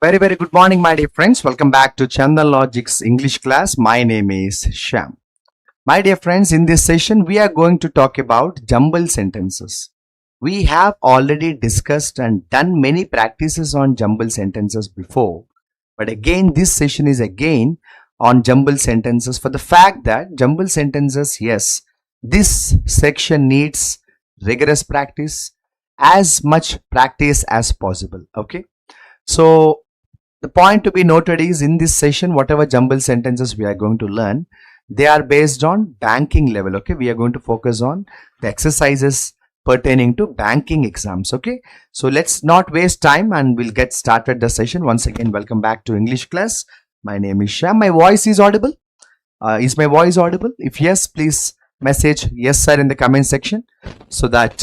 Very good morning, my dear friends. Welcome back to Chandan Logic's English class. My name is Shyam. My dear friends, in this session, we are going to talk about jumbled sentences. We have already discussed and done many practices on jumbled sentences before. But again, this session is again on jumbled sentences for the fact that jumbled sentences, yes, this section needs rigorous practice, as much practice as possible. Okay. So the point to be noted is in this session, whatever jumbled sentences we are going to learn, they are based on banking level. Okay, we are going to focus on the exercises pertaining to banking exams. Okay, so let's not waste time and we'll get started the session. Once again, welcome back to English class. My name is Shyam. My voice is audible. Is my voice audible? If yes, please message yes sir in the comment section so that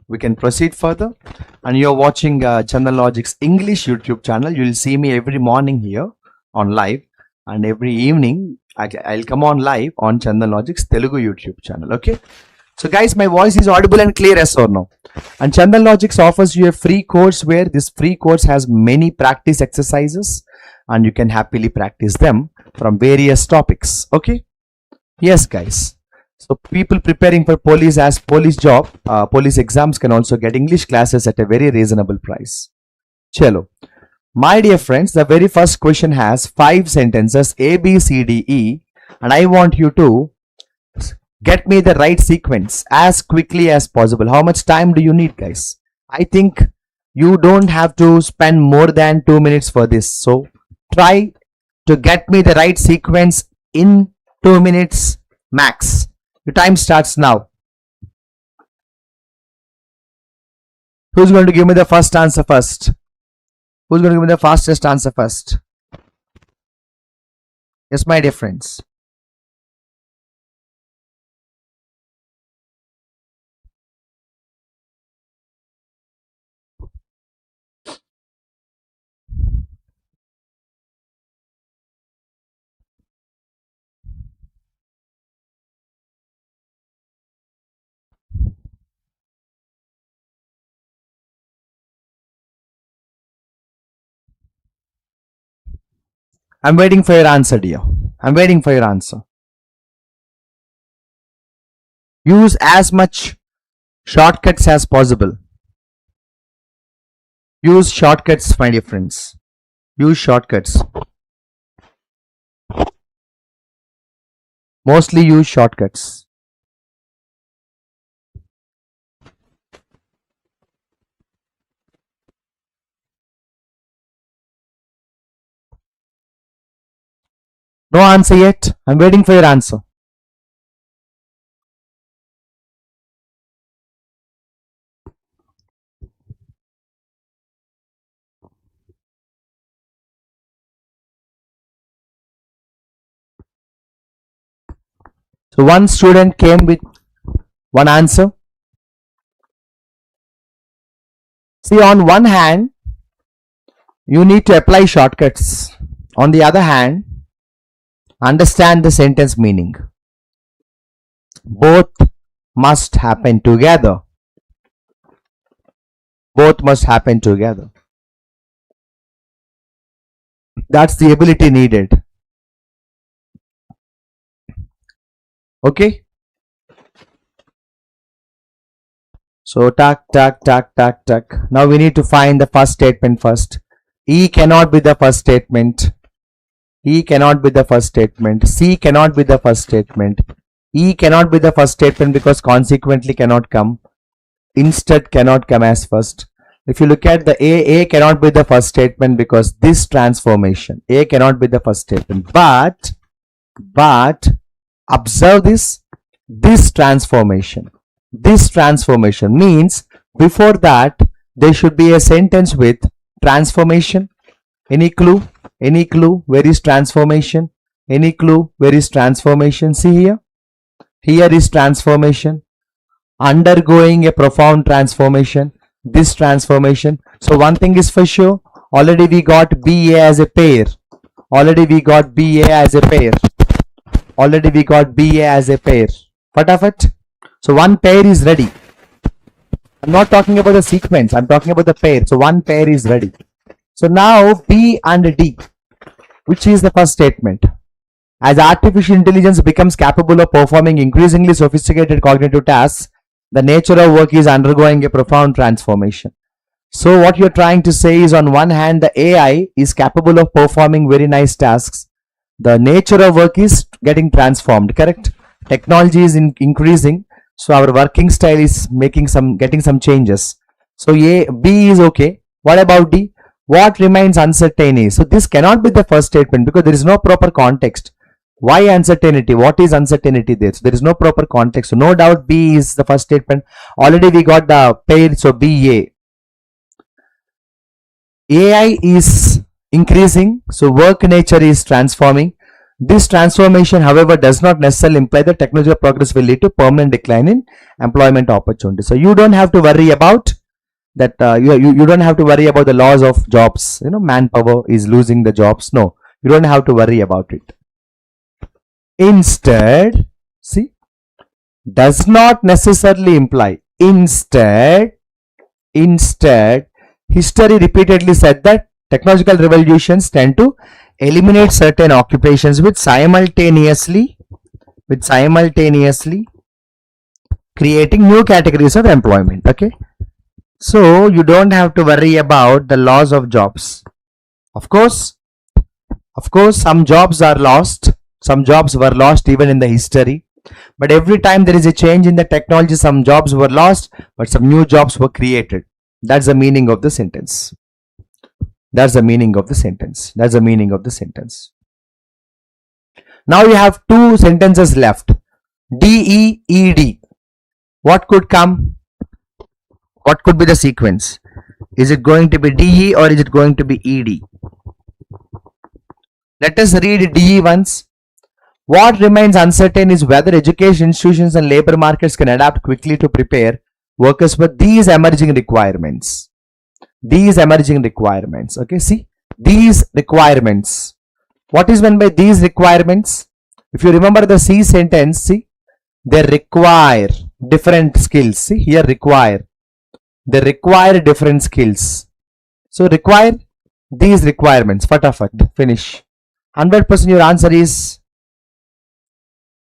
we can proceed further. And you're watching Chandan Logic's English YouTube channel. You'll see me every morning here on live, and every evening I'll come on live on Chandan Logic's Telugu YouTube channel. Okay, so guys, my voice is audible and clear, yes or no? And Chandan Logics offers you a free course where this free course has many practice exercises and you can happily practice them from various topics. Okay, yes guys. So people preparing for police exams can also get English classes at a very reasonable price. Chalo. My dear friends, the very first question has 5 sentences A, B, C, D, E, and I want you to get me the right sequence as quickly as possible. How much time do you need, guys? I think you don't have to spend more than 2 minutes for this. So try to get me the right sequence in 2 minutes max. The time starts now. Who's going to give me the first answer first? Who's going to give me the fastest answer first? Yes, my dear friends. I'm waiting for your answer, dear. I'm waiting for your answer. Use as much shortcuts as possible. Use shortcuts, my dear friends. Use shortcuts. Mostly use shortcuts. No answer yet. I'm waiting for your answer. So one student came with one answer. See, on one hand, you need to apply shortcuts. On the other hand, understand the sentence meaning. Both must happen together. Both must happen together. That's the ability needed. Okay? So, tuck. Now we need to find the first statement first. E cannot be the first statement. E cannot be the first statement. C cannot be the first statement. E cannot be the first statement because consequently cannot come. Instead cannot come as first. If you look at the A cannot be the first statement because this transformation. A cannot be the first statement. But observe this transformation. This transformation means before that there should be a sentence with transformation. Any clue? Any clue? Where is transformation? Any clue? Where is transformation? See here. Here is transformation. Undergoing a profound transformation. This transformation. So one thing is for sure. Already we got BA as a pair. Already we got BA as a pair. Already we got BA as a pair. Fatafat. So one pair is ready. I'm not talking about the sequence. I'm talking about the pair. So one pair is ready. So now B and D, which is the first statement. As artificial intelligence becomes capable of performing increasingly sophisticated cognitive tasks, the nature of work is undergoing a profound transformation. So what you're trying to say is, on one hand, the AI is capable of performing very nice tasks. The nature of work is getting transformed, correct? Technology is increasing, so our working style is getting some changes. So B is okay. What about D? What remains uncertain is, so this cannot be the first statement because there is no proper context. Why uncertainty? What is uncertainty there? So there is no proper context. So no doubt B is the first statement. Already we got the pair, so BA. AI is increasing, so work nature is transforming. This transformation, however, does not necessarily imply that technological progress will lead to permanent decline in employment opportunities. So you don't have to worry about that. You don't have to worry about the loss of jobs. Manpower is losing the jobs. No, you don't have to worry about it. Instead, see, does not necessarily imply. Instead, history repeatedly said that technological revolutions tend to eliminate certain occupations with simultaneously creating new categories of employment. Okay, so you don't have to worry about the loss of jobs. Of course, some jobs are lost. Some jobs were lost even in the history. But every time there is a change in the technology, some jobs were lost, but some new jobs were created. That's the meaning of the sentence. That's the meaning of the sentence. That's the meaning of the sentence. Now you have two sentences left. DEED. What could come? What could be the sequence? Is it going to be DE or is it going to be ED? Let us read DE once. What remains uncertain is whether education institutions and labor markets can adapt quickly to prepare workers for these emerging requirements. These emerging requirements. Okay, see, these requirements. What is meant by these requirements? If you remember the C sentence, see, they require different skills. See, here require. They require different skills. So require these requirements. Fatafat, finish. 100% your answer is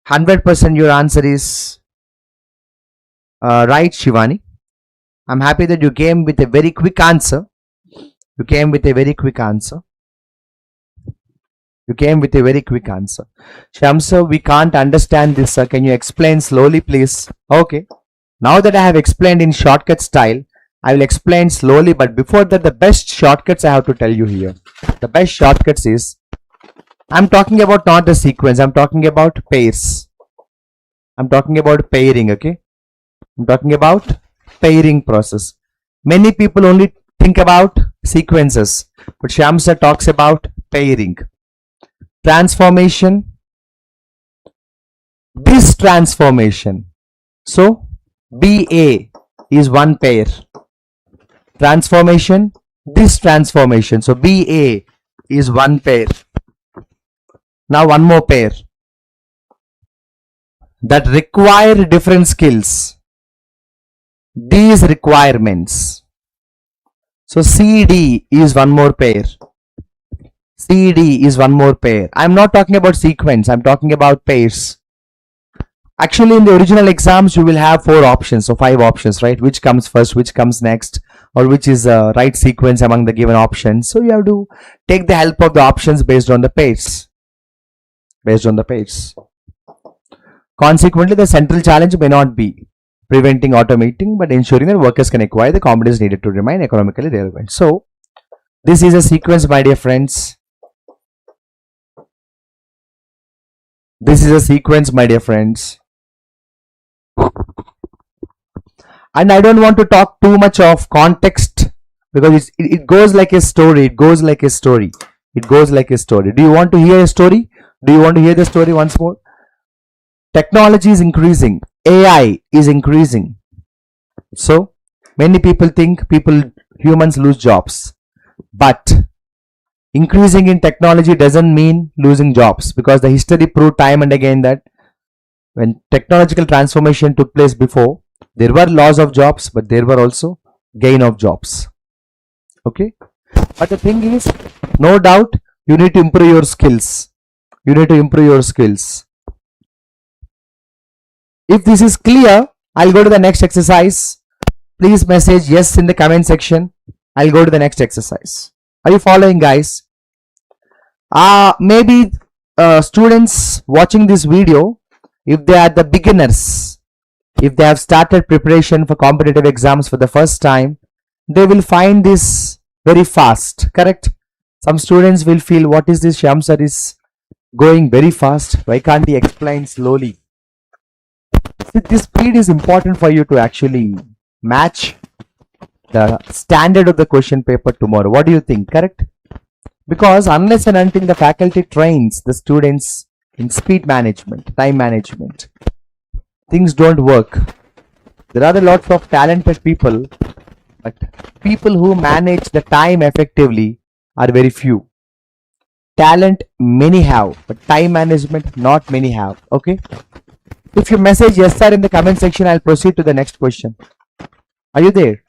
100% your answer is right, Shivani. I'm happy that you came with a very quick answer. You came with a very quick answer. Shamsa, we can't understand this, sir. Can you explain slowly, please? Okay. Now that I have explained in shortcut style, I will explain slowly. But before that, the best shortcuts I have to tell you here. The best shortcuts is, I'm talking about not the sequence. I'm talking about pairs. I'm talking about pairing, okay? I'm talking about pairing process. Many people only think about sequences, but Shamsa talks about pairing. Transformation. This transformation. So, BA is one pair. Transformation. This transformation. So, BA is one pair. Now one more pair that require different skills. These requirements. So CD is one more pair. CD is one more pair. I'm not talking about sequence. I'm talking about pairs. Actually, in the original exams, you will have 4 options. So 5 options, right? Which comes first, which comes next, or which is the right sequence among the given options. So you have to take the help of the options based on the pairs. Consequently, the central challenge may not be preventing automating, but ensuring that workers can acquire the competence needed to remain economically relevant. So, this is a sequence, my dear friends. This is a sequence, my dear friends. And I don't want to talk too much of context because it goes like a story. It goes like a story. Do you want to hear a story? Do you want to hear the story once more? Technology is increasing. AI is increasing. So, many people think humans lose jobs. But increasing in technology doesn't mean losing jobs, because the history proved time and again that when technological transformation took place before, there were loss of jobs, but there were also gain of jobs. Okay. But the thing is, no doubt, you need to improve your skills. You need to improve your skills. If this is clear, I'll go to the next exercise. Please message yes in the comment section. I'll go to the next exercise. Are you following, guys? Maybe students watching this video, if they are the beginners, if they have started preparation for competitive exams for the first time, they will find this very fast, correct? Some students will feel, what is this? Shyam sir is going very fast. Why can't he explain slowly? See, this speed is important for you to actually match the standard of the question paper tomorrow. What do you think? Correct? Because unless and until the faculty trains the students in speed management, time management, things don't work. There are a lot of talented people, but people who manage the time effectively are very few. Talent many have, but time management not many have. Okay? If you message yes sir in the comment section, I'll proceed to the next question. Are you there?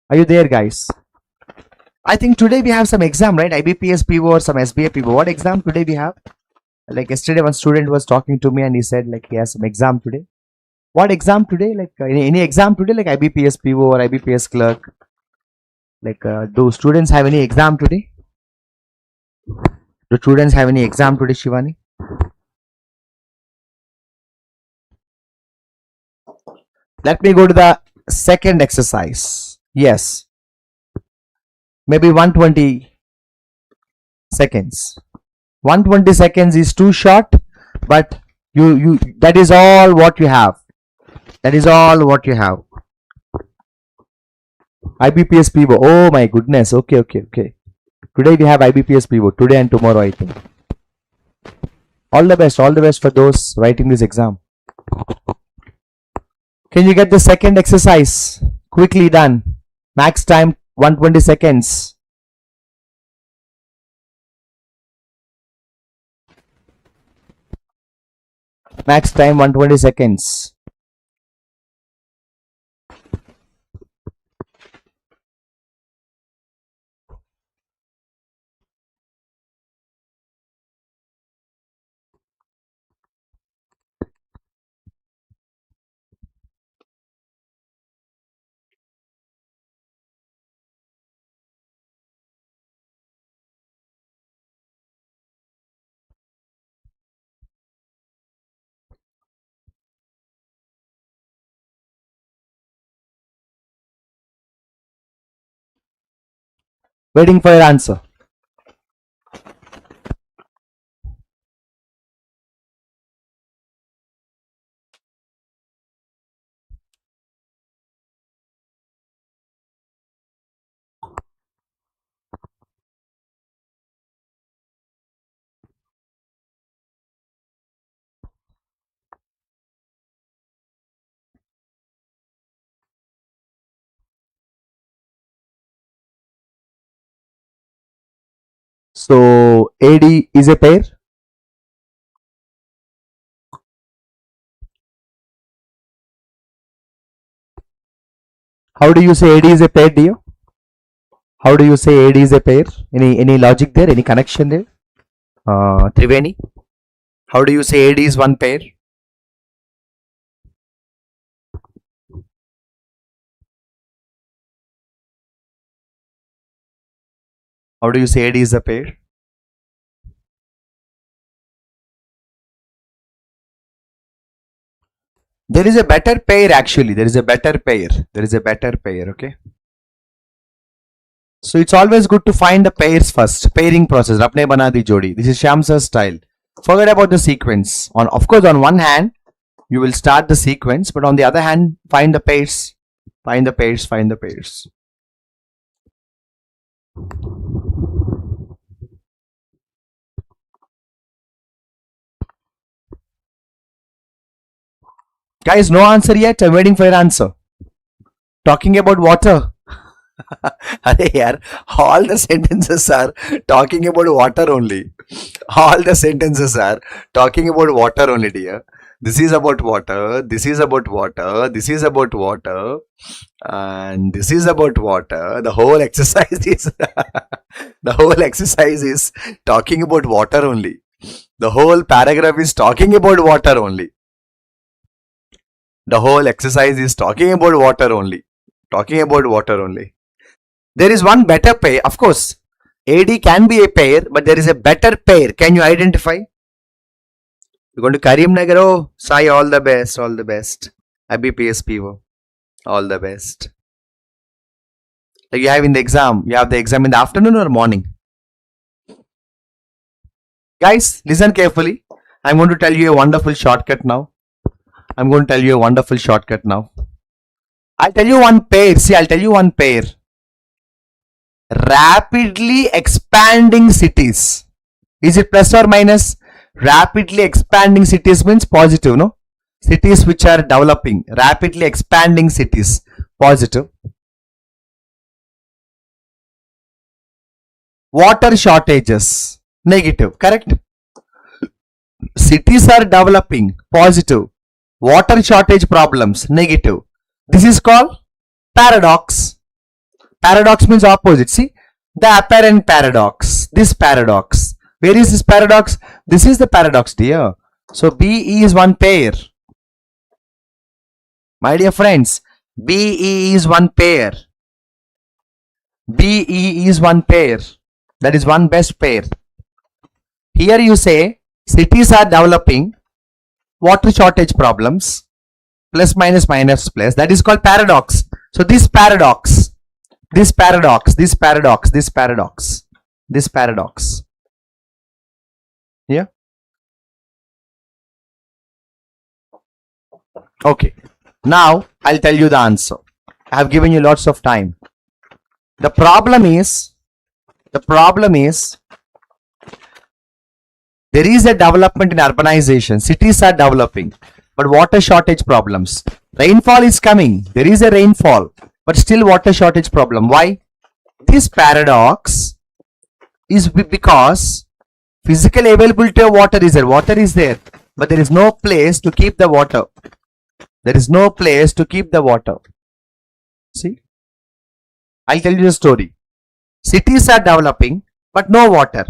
Are you there, guys? I think today we have some exam, right? IBPS PO or some SBA PO. What exam today we have? Like yesterday one student was talking to me and he said like he has some exam today. What exam today? Like any exam today, like IBPS PO or IBPS Clerk? Like do students have any exam today? Do students have any exam today, Shivani? Let me go to the second exercise. Yes. Maybe 120 seconds. 120 seconds is too short, but you that is all what you have. That is all what you have. IBPS PO. Oh my goodness. Okay. Today we have IBPS PO. Today and tomorrow, I think. All the best for those writing this exam. Can you get the second exercise quickly done? Max time 120 seconds. Max time 120 seconds. Waiting for your answer. So AD is a pair. How do you say AD is a pair, dear? How do you say AD is a pair? Any logic there? Any connection there? Triveni? How do you say AD is one pair? How do you say AD is a pair? There is a better pair actually. There is a better pair. Okay. So it's always good to find the pairs first. Pairing process. Apne bana di jodi. This is Shyam sir's style. Forget about the sequence. Of course, on one hand, you will start the sequence, but on the other hand, find the pairs. Find the pairs. Guys, no answer yet. I'm waiting for your answer. Talking about water. All the sentences are talking about water only. All the sentences are talking about water only, dear. This is about water, this is about water, this is about water, and this is about water. The whole exercise is the whole exercise is talking about water only. The whole paragraph is talking about water only. The whole exercise is talking about water only. Talking about water only. There is one better pair. Of course, AD can be a pair, but there is a better pair. Can you identify? You're going to Karimnagar. Oh, Sai, all the best, all the best. IBPS PO, all the best. Like you have in the exam, you have the exam in the afternoon or morning? Guys, listen carefully. I'm going to tell you a wonderful shortcut now. I'm going to tell you a wonderful shortcut now. I'll tell you one pair. See, I'll tell you one pair. Rapidly expanding cities. Is it plus or minus? Rapidly expanding cities means positive, no? Cities which are developing. Rapidly expanding cities. Positive. Water shortages. Negative. Correct? Cities are developing. Positive. Water shortage problems. Negative. This is called paradox. Paradox means opposite. See? The apparent paradox. This paradox. Where is this paradox? This is the paradox, dear. So, BE is one pair. My dear friends, BE is one pair. BE is one pair. That is one best pair. Here you say, cities are developing water shortage problems. Plus minus minus plus. That is called paradox. So, this paradox. This paradox. This paradox. This paradox. This paradox. Yeah. Okay. Now I'll tell you the answer. I have given you lots of time. The problem is there is a development in urbanization. Cities are developing, but water shortage problems. Rainfall is coming. There is a rainfall, but still water shortage problem. Why? This paradox is because physical availability of water is there. Water is there, but there is no place to keep the water. There is no place to keep the water. See? I'll tell you the story. Cities are developing, but no water.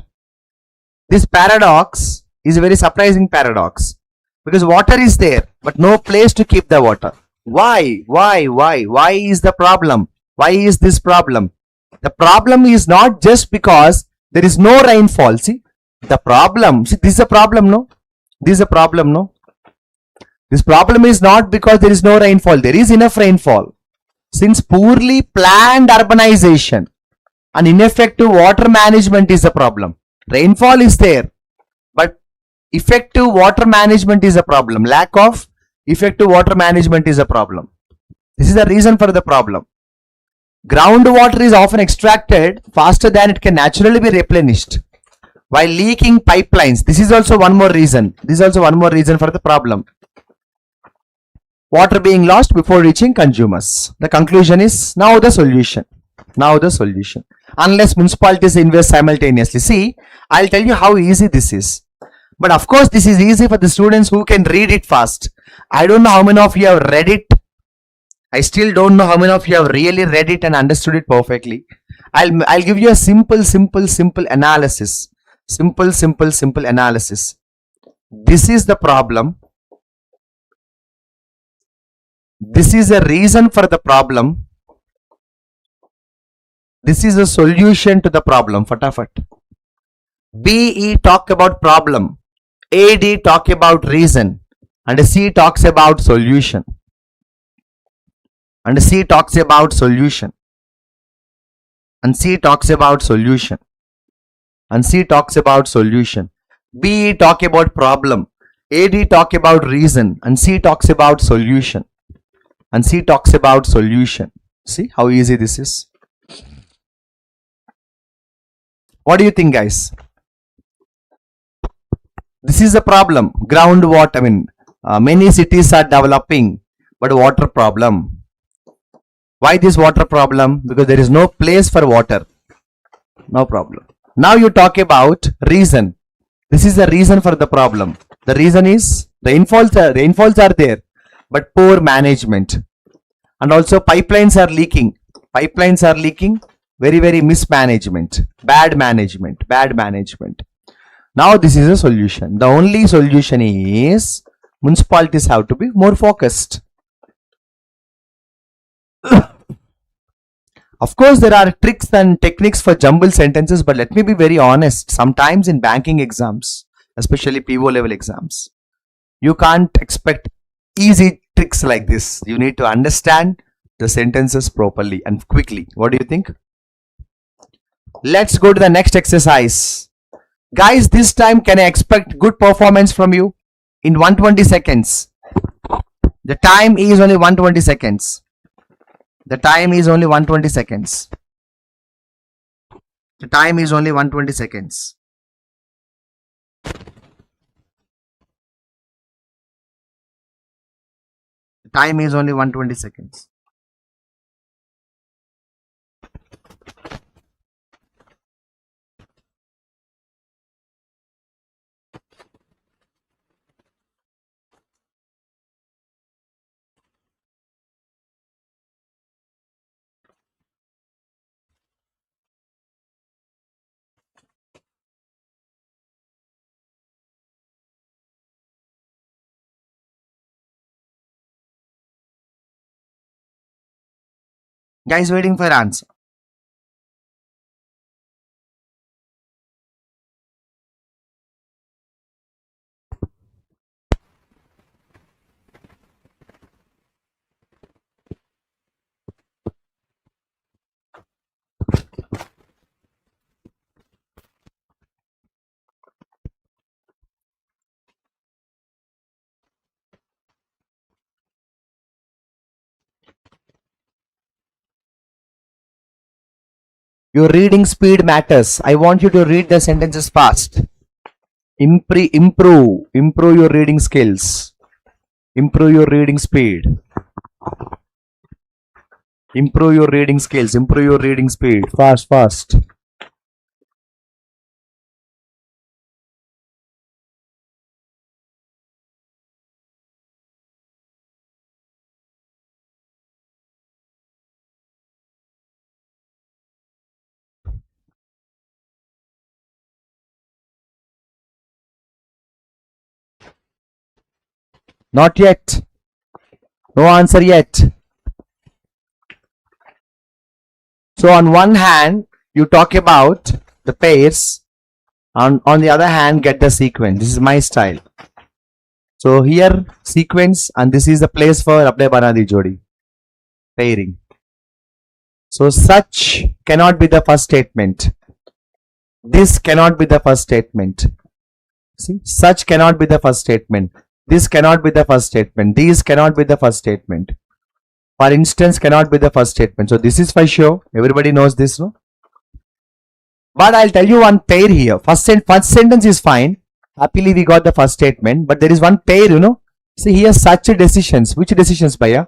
This paradox is a very surprising paradox. Because water is there, but no place to keep the water. Why? Why is the problem? Why is this problem? The problem is not just because there is no rainfall. See? The problem, see, this is a problem, no? This is a problem, no? This problem is not because there is no rainfall. There is enough rainfall. Since poorly planned urbanization and ineffective water management is a problem. Rainfall is there, but effective water management is a problem. Lack of effective water management is a problem. This is the reason for the problem. Groundwater is often extracted faster than it can naturally be replenished, while leaking pipelines. This is also one more reason. This is also one more reason for the problem. Water being lost before reaching consumers. The conclusion is now the solution. Now the solution. Unless municipalities invest simultaneously. See, I'll tell you how easy this is. But of course, this is easy for the students who can read it fast. I don't know how many of you have read it. I still don't know how many of you have really read it and understood it perfectly. I'll give you a simple analysis. Simple analysis. This is the problem. This is a reason for the problem. This is a solution to the problem. Fatafat. BE talk about problem. AD talk about reason. And C talks about solution. And C talks about solution. And C talks about solution. And C talks about solution. BE talk about problem. AD talk about reason. And C talks about solution. And C talks about solution. See how easy this is. What do you think, guys? This is a problem. Groundwater. Many cities are developing, but water problem. Why this water problem? Because there is no place for water. No problem. Now you talk about reason. This is the reason for the problem. The reason is rainfalls are there, but poor management. And also pipelines are leaking. Pipelines are leaking. Very mismanagement. Bad management. Now this is a solution. The only solution is municipalities have to be more focused. Of course, there are tricks and techniques for jumbled sentences, but let me be very honest. Sometimes in banking exams, especially PO level exams, you can't expect easy tricks like this. You need to understand the sentences properly and quickly. What do you think? Let's go to the next exercise. Guys, this time can I expect good performance from you in 120 seconds? The time is only 120 seconds. The time is only 120 seconds. The time is only 120 seconds. The time is only 120 seconds. Guys, waiting for answer. Your reading speed matters. I want you to read the sentences fast. Improve your reading skills. Improve your reading speed. Improve your reading skills. Improve your reading speed. Fast. Not yet. No answer yet. So on one hand, you talk about the pairs. On the other hand, get the sequence. This is my style. So here, sequence, and this is the place for Apne Banadi Jodi. Pairing. So such cannot be the first statement. This cannot be the first statement. See, such cannot be the first statement. This cannot be the first statement. These cannot be the first statement. For instance, cannot be the first statement. So this is for sure. Everybody knows this, no? But I'll tell you one pair here. First sentence is fine. Happily we got the first statement. But there is one pair, you know. See here, such decisions. Which decisions, Bhaiya?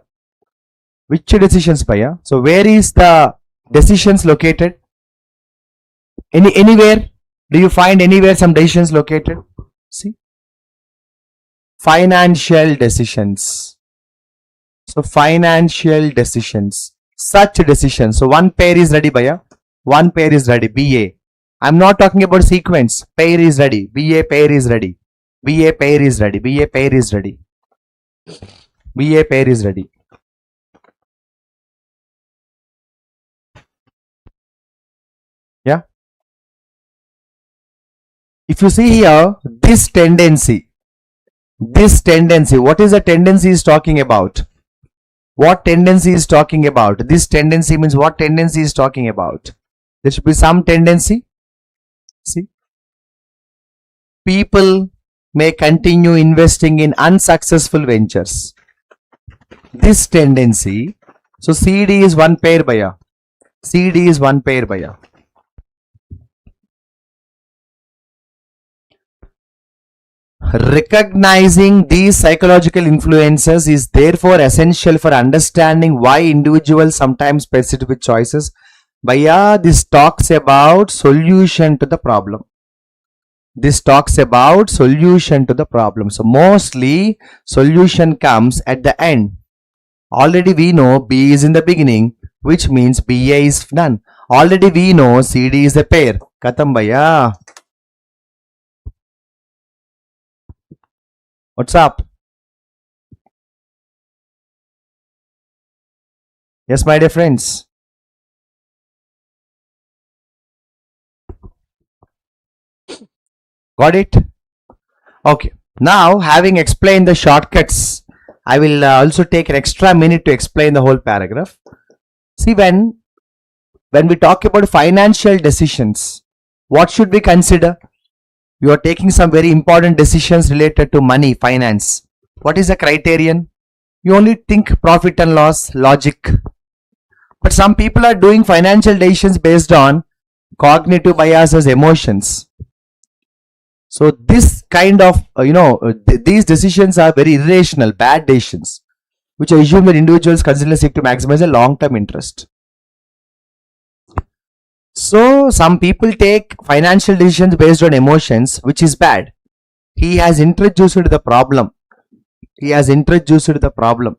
Which decisions, Bhaiya? So where is the decisions located? Anywhere? Do you find anywhere some decisions located? See? Financial decisions. So financial decisions. Such decisions. So one pair is ready, Bhaiya. One pair is ready. BA. I'm not talking about sequence. Pair is ready. BA pair is ready. BA pair is ready. BA pair is ready. BA pair is ready. Yeah. If you see here, this tendency, what is the tendency is talking about? What tendency is talking about? This tendency means what tendency is talking about? There should be some tendency. See, people may continue investing in unsuccessful ventures. This tendency. So CD is one pair, Bhaiya. CD is one pair, Bhaiya. Recognizing these psychological influences is therefore essential for understanding why individuals sometimes persist with choices. Bhaiya, this talks about solution to the problem. This talks about solution to the problem. So mostly solution comes at the end. Already we know B is in the beginning, which means BA is done. Already we know CD is a pair. Katam bhaiya. What's up? Yes, my dear friends. Got it? Okay. Now, having explained the shortcuts, I will also take an extra minute to explain the whole paragraph. See, when we talk about financial decisions, what should we consider? You are taking some very important decisions related to money, finance. What is the criterion? You only think profit and loss, logic. But some people are doing financial decisions based on cognitive biases, emotions. So this kind of, these decisions are very irrational, bad decisions, which I assume that individuals consistently seek to maximize a long-term interest. So some people take financial decisions based on emotions, which is bad. He has introduced the problem. He has introduced the problem.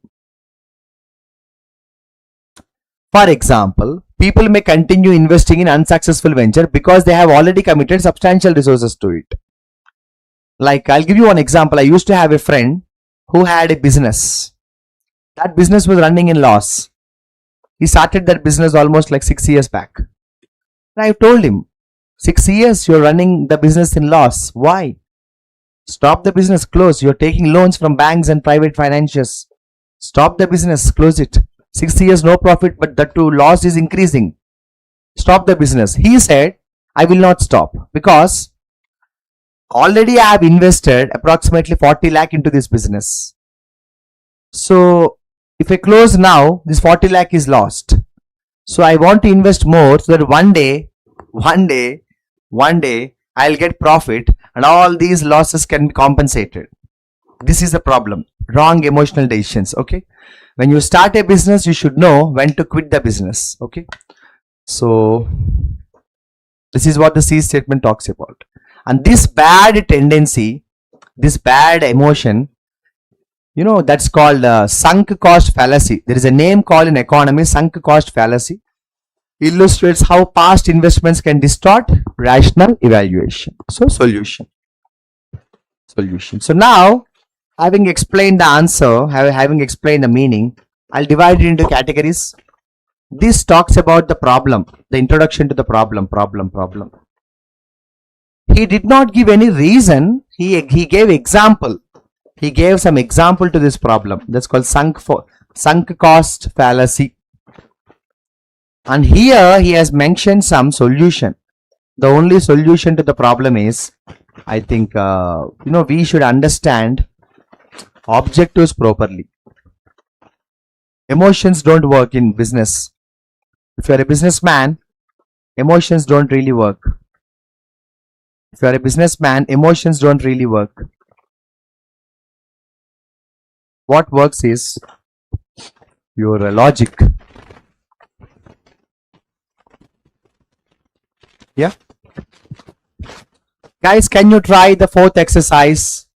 For example, people may continue investing in unsuccessful venture because they have already committed substantial resources to it. Like, I'll give you one example. I used to have a friend who had a business. That business was running in loss. He started that business almost like 6 years back. And I told him, 6 years you're running the business in loss. Why? Stop the business, close. You're taking loans from banks and private financiers. Stop the business, close it. 6 years no profit, but the two loss is increasing. Stop the business. He said, I will not stop because already I have invested approximately 40 lakh into this business. So if I close now, this 40 lakh is lost. So I want to invest more so that one day, I'll get profit and all these losses can be compensated. This is the problem. Wrong emotional decisions. Okay. When you start a business, you should know when to quit the business. Okay. So this is what the C statement talks about. And this bad tendency, this bad emotion, that's called sunk cost fallacy. There is a name called in economy sunk cost fallacy. Illustrates how past investments can distort rational evaluation. So solution. So now, having explained the answer, having explained the meaning, I'll divide it into categories. This talks about the problem, the introduction to the problem. He did not give any reason. He gave example. He gave some example to this problem. That's called sunk cost fallacy. And here he has mentioned some solution. The only solution to the problem is, I think, we should understand objectives properly. Emotions don't work in business. If you are a businessman, emotions don't really work. If you are a businessman, emotions don't really work. What works is your logic. Yeah. Guys, can you try the fourth exercise?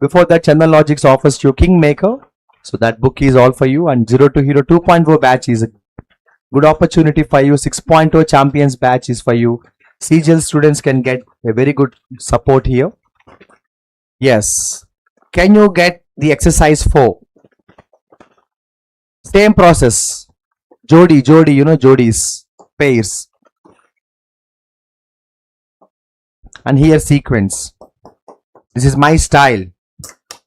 Before that, Chandan Logics offers you Kingmaker. So that book is all for you. And 0 to Hero 2.0 batch is a good opportunity for you. 6.0 Champions batch is for you. CHSL students can get a very good support here. Yes. Can you get the exercise 4? Same process. Jodi, Jodis, pairs. And here sequence. This is my style.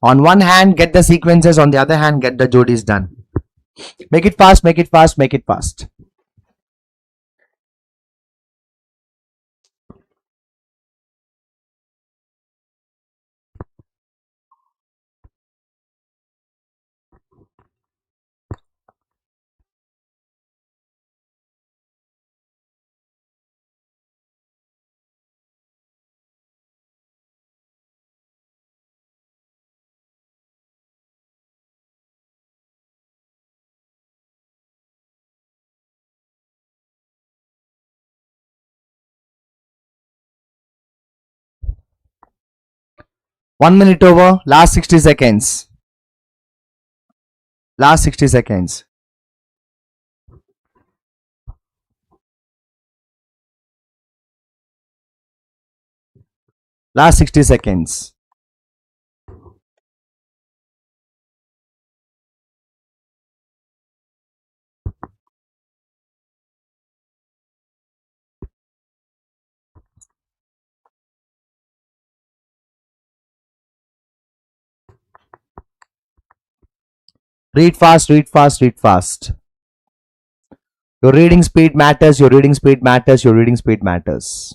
On one hand, get the sequences. On the other hand, get the Jodis done. Make it fast, make it fast, make it fast. 1 minute over. Last 60 seconds. Last 60 seconds. Last 60 seconds. Read fast, read fast, read fast. Your reading speed matters, your reading speed matters, your reading speed matters.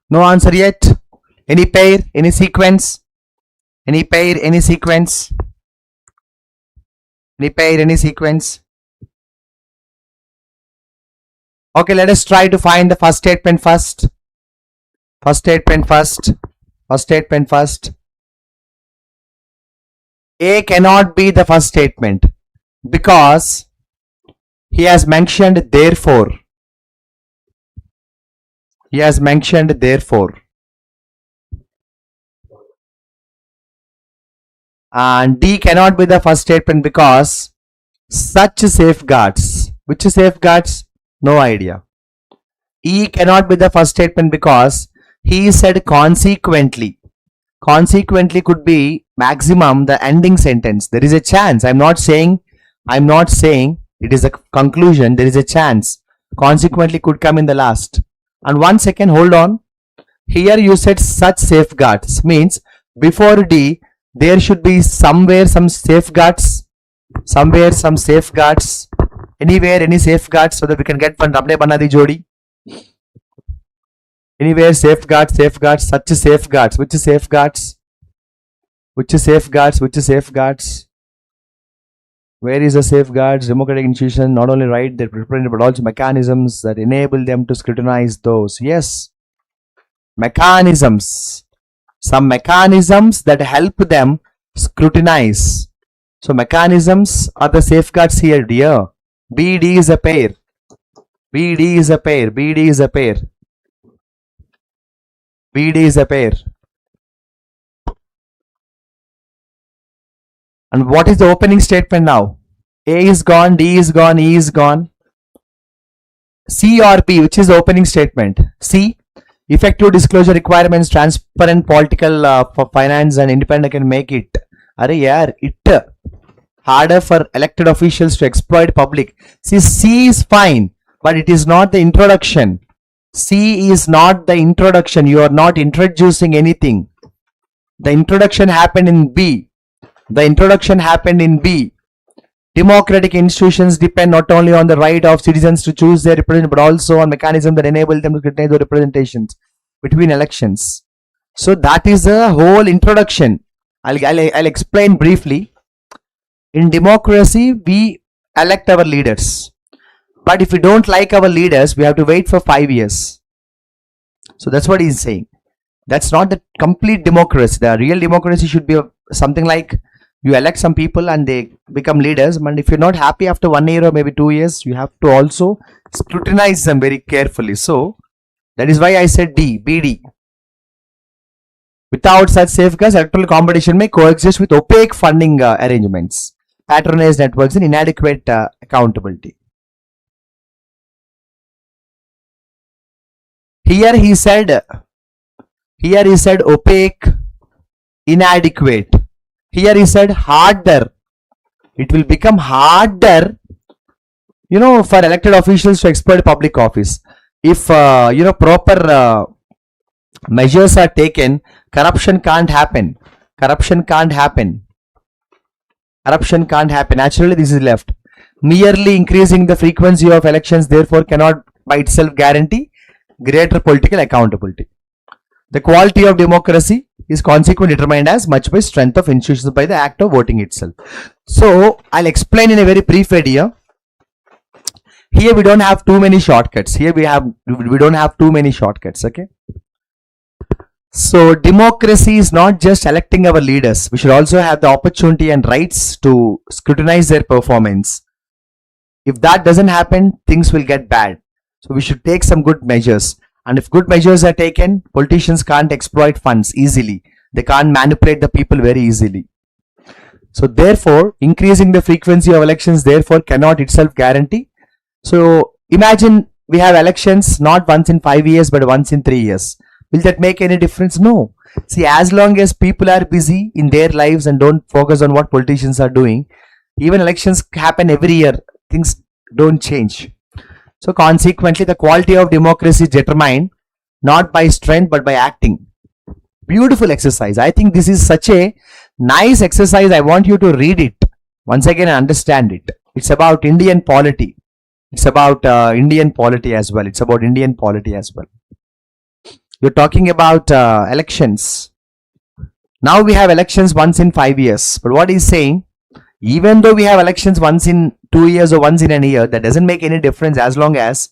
No answer yet. Any pair, any sequence? Any pair, any sequence? Any pair, any sequence? Okay, let us try to find the first statement first. First statement first. First statement first. A cannot be the first statement because he has mentioned therefore. He has mentioned therefore. And D cannot be the first statement because such safeguards. Which safeguards? No idea. E cannot be the first statement because he said consequently. Consequently could be maximum the ending sentence. There is a chance. I'm not saying it is a conclusion. There is a chance. Consequently could come in the last. And 1 second, hold on. Here you said such safeguards means before D there should be somewhere some safeguards. Somewhere some safeguards. Anywhere any safeguards so that we can get one Rabne Banadi Jodi. Anywhere safeguards, safeguards, such safeguards. Which safeguards? Which safeguards? Which safeguards? Where is the safeguards? Democratic institution not only right their preference but also mechanisms that enable them to scrutinize those. Yes. Mechanisms. Some mechanisms that help them scrutinize. So mechanisms are the safeguards here, dear. BD is a pair. BD is a pair. BD is a pair. BD is a pair. And what is the opening statement now? A is gone, D is gone, E is gone. C or P, which is the opening statement? C. Effective disclosure requirements, transparent political for finance and independent can make it. Arey yaar, it harder for elected officials to exploit public. See, C is fine, but it is not the introduction. C is not the introduction. You are not introducing anything. The introduction happened in B. The introduction happened in B. Democratic institutions depend not only on the right of citizens to choose their representatives but also on mechanisms that enable them to scrutinize the representations between elections. So that is the whole introduction. I'll explain briefly. In democracy, we elect our leaders. But if we don't like our leaders, we have to wait for 5 years. So that's what he's saying. That's not the complete democracy. The real democracy should be something like you elect some people and they become leaders. And if you're not happy after 1 year or maybe 2 years, you have to also scrutinize them very carefully. So that is why I said D, BD. Without such safeguards, electoral competition may coexist with opaque funding arrangements, patronage networks, and inadequate accountability. Here he said opaque, inadequate. Here he said harder. It will become harder, for elected officials to exploit public office. If, proper measures are taken, corruption can't happen. Corruption can't happen. Corruption can't happen. Naturally, this is left. Merely increasing the frequency of elections, therefore, cannot by itself guarantee greater political accountability. The quality of democracy is consequently determined as much by strength of institutions by the act of voting itself. So I'll explain in a very brief way here. Here we don't have too many shortcuts. Here we don't have too many shortcuts. Okay. So democracy is not just electing our leaders. We should also have the opportunity and rights to scrutinize their performance. If that doesn't happen, things will get bad. So we should take some good measures. And if good measures are taken, politicians can't exploit funds easily. They can't manipulate the people very easily. So therefore, increasing the frequency of elections therefore cannot itself guarantee. So imagine we have elections not once in 5 years but once in 3 years. Will that make any difference? No. See, as long as people are busy in their lives and don't focus on what politicians are doing, even elections happen every year, things don't change. So consequently, the quality of democracy is determined not by strength but by acting. Beautiful exercise. I think this is such a nice exercise. I want you to read it once again and understand it. It's about Indian polity. It's about Indian polity as well. It's about Indian polity as well. You're talking about elections. Now we have elections once in 5 years. But what he's saying, even though we have elections once in 2 years or once in a year, that doesn't make any difference as long as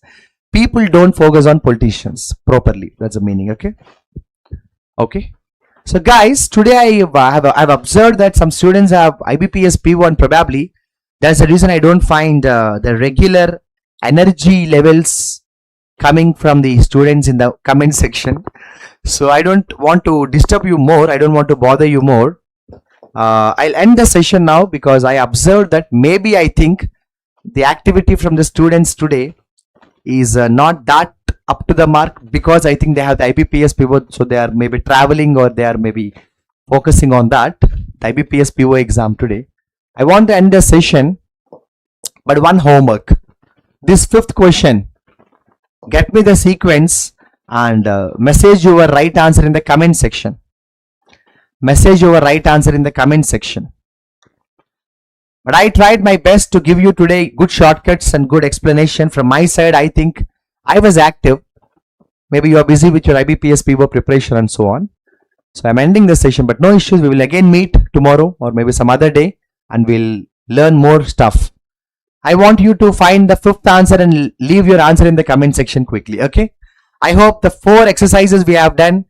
people don't focus on politicians properly. That's the meaning. Okay. Okay. So guys, today I've observed that some students have IBPS P1 probably. That's the reason I don't find the regular energy levels coming from the students in the comment section. So I don't want to disturb you more. I don't want to bother you more. I'll end the session now because I observed that maybe I think the activity from the students today is not that up to the mark because I think they have the IBPS PO, so they are maybe traveling or they are maybe focusing on that, the IBPS PO exam today. I want to end the session, but one homework. This fifth question, get me the sequence and message your right answer in the comment section. Message your right answer in the comment section. But I tried my best to give you today good shortcuts and good explanation. From my side, I think I was active. Maybe you are busy with your IBPS PO preparation and so on. So I'm ending the session, but no issues. We will again meet tomorrow or maybe some other day and we'll learn more stuff. I want you to find the fifth answer and leave your answer in the comment section quickly. Okay. I hope the 4 exercises we have done,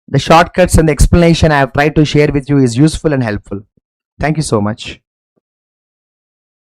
the shortcuts and the explanation I have tried to share with you is useful and helpful. Thank you so much.